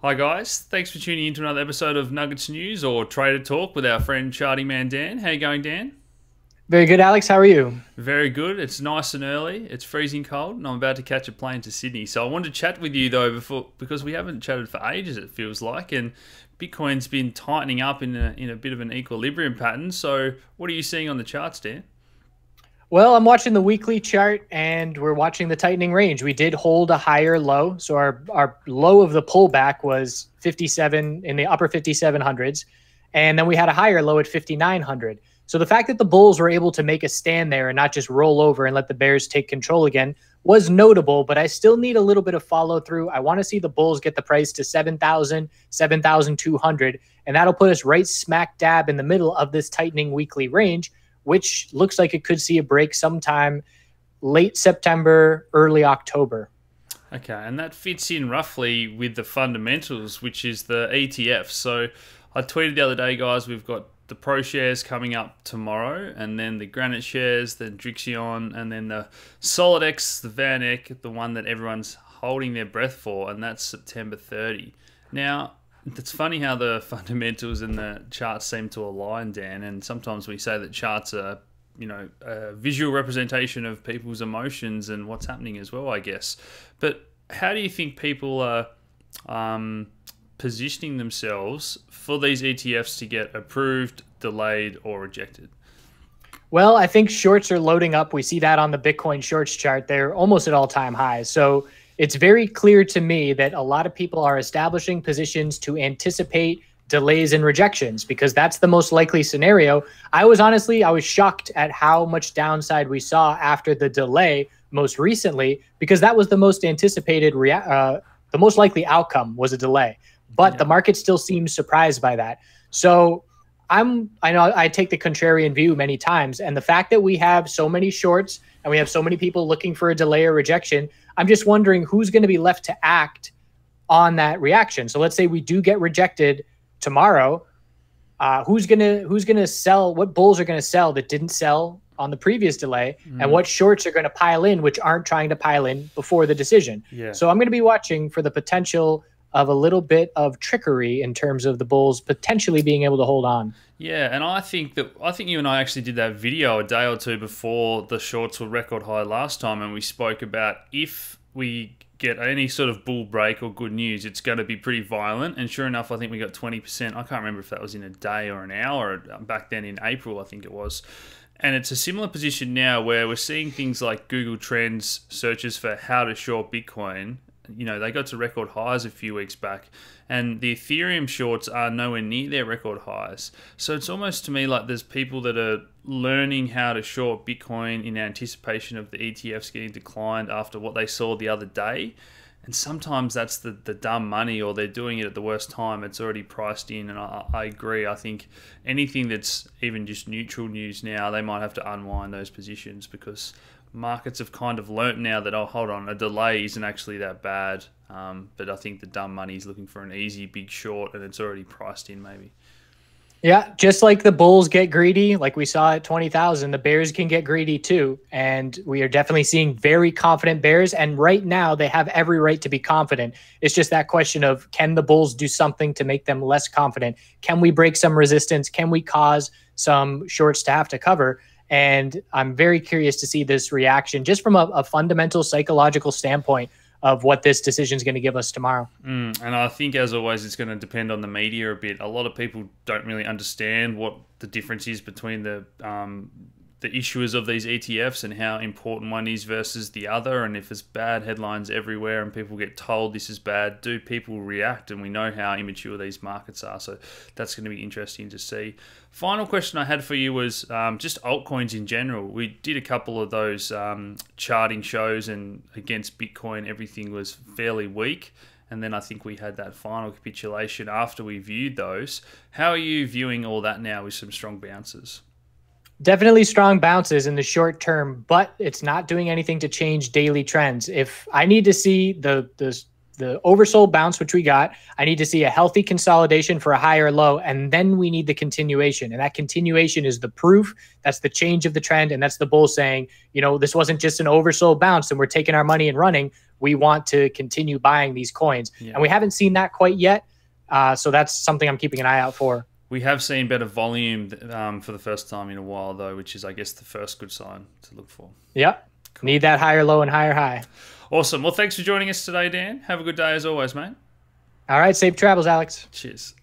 Hi guys, thanks for tuning in to another episode of Nuggets News or Trader Talk with our friend Charting Man Dan. How you going, Dan? Very good, Alex. How are you? Very good. It's nice and early. It's freezing cold, and I'm about to catch a plane to Sydney. So I wanted to chat with you though before because we haven't chatted for ages. It feels like, and Bitcoin's been tightening up in a bit of an equilibrium pattern. So what are you seeing on the charts, Dan? Well, I'm watching the weekly chart and we're watching the tightening range. We did hold a higher low. So our low of the pullback was 57 in the upper 5700s. And then we had a higher low at 5900. So the fact that the bulls were able to make a stand there and not just roll over and let the bears take control again was notable, but I still need a little bit of follow through. I want to see the bulls get the price to 7,000, 7,200, and that'll put us right smack dab in the middle of this tightening weekly range, which looks like it could see a break sometime late September, early October. Okay, and that fits in roughly with the fundamentals, which is the ETF. So I tweeted the other day, guys, we've got the Pro shares coming up tomorrow, and then the Granite shares, then Drixion, and then the SolidX, the VanEck, the one that everyone's holding their breath for, and that's September 30. Now, it's funny how the fundamentals and the charts seem to align, Dan, and sometimes we say that charts are, a visual representation of people's emotions and what's happening as well, I guess. But how do you think people are positioning themselves for these ETFs to get approved, delayed, or rejected? Well, I think shorts are loading up. We see that on the Bitcoin shorts chart. They're almost at all-time highs. So it's very clear to me that a lot of people are establishing positions to anticipate delays and rejections because that's the most likely scenario. I was shocked at how much downside we saw after the delay most recently because that was the most anticipated, the most likely outcome was a delay. But the market still seems surprised by that. So I know I take the contrarian view many times, and the fact that we have so many shorts and we have so many people looking for a delay or rejection, I'm just wondering who's going to be left to act on that reaction. So let's say we do get rejected tomorrow. Who's gonna sell? What bulls are gonna sell that didn't sell on the previous delay, and what shorts are going to pile in, which aren't trying to pile in before the decision? Yeah. So I'm going to be watching for the potential of a little bit of trickery in terms of the bulls potentially being able to hold on. Yeah, and I think you and I actually did that video a day or two before the shorts were record high last time, and we spoke about if we get any sort of bull break or good news, it's going to be pretty violent. And sure enough, I think we got 20%. I can't remember if that was in a day or an hour. Back then in April, I think it was. And it's a similar position now where we're seeing things like Google Trends searches for how to short Bitcoin. They got to record highs a few weeks back, and the Ethereum shorts are nowhere near their record highs. So it's almost to me like there's people that are learning how to short Bitcoin in anticipation of the ETFs getting declined after what they saw the other day. And sometimes that's the dumb money, or they're doing it at the worst time. It's already priced in, and I agree. I think anything that's even just neutral news now, they might have to unwind those positions because markets have kind of learnt now that, oh, hold on, a delay isn't actually that bad. But I think the dumb money is looking for an easy big short, and it's already priced in maybe. Yeah, just like the bulls get greedy, like we saw at 20,000, the bears can get greedy too. And we are definitely seeing very confident bears. And right now they have every right to be confident. It's just that question of, can the bulls do something to make them less confident? Can we break some resistance? Can we cause some shorts to have to cover? And I'm very curious to see this reaction just from a fundamental psychological standpoint of what this decision is going to give us tomorrow. And I think, as always, it's going to depend on the media a bit. A lot of people don't really understand what the difference is between the issuers of these ETFs and how important one is versus the other. And if there's bad headlines everywhere and people get told this is bad, do people react? And we know how immature these markets are. So that's going to be interesting to see. Final question I had for you was just altcoins in general. We did a couple of those charting shows, and against Bitcoin, everything was fairly weak. And then I think we had that final capitulation after we viewed those. How are you viewing all that now with some strong bounces? Definitely strong bounces in the short term, but it's not doing anything to change daily trends. If I need to see the the oversold bounce, which we got. I need to see a healthy consolidation for a higher low, and then we need the continuation. And that continuation is the proof. That's the change of the trend, and that's the bull saying, this wasn't just an oversold bounce and we're taking our money and running. We want to continue buying these coins. Yeah. And we haven't seen that quite yet. So that's something I'm keeping an eye out for. We have seen better volume for the first time in a while, though, which is, I guess, the first good sign to look for. Yep. Cool. Need that higher low and higher high. Awesome. Well, thanks for joining us today, Dan. Have a good day as always, mate. All right. Safe travels, Alex. Cheers.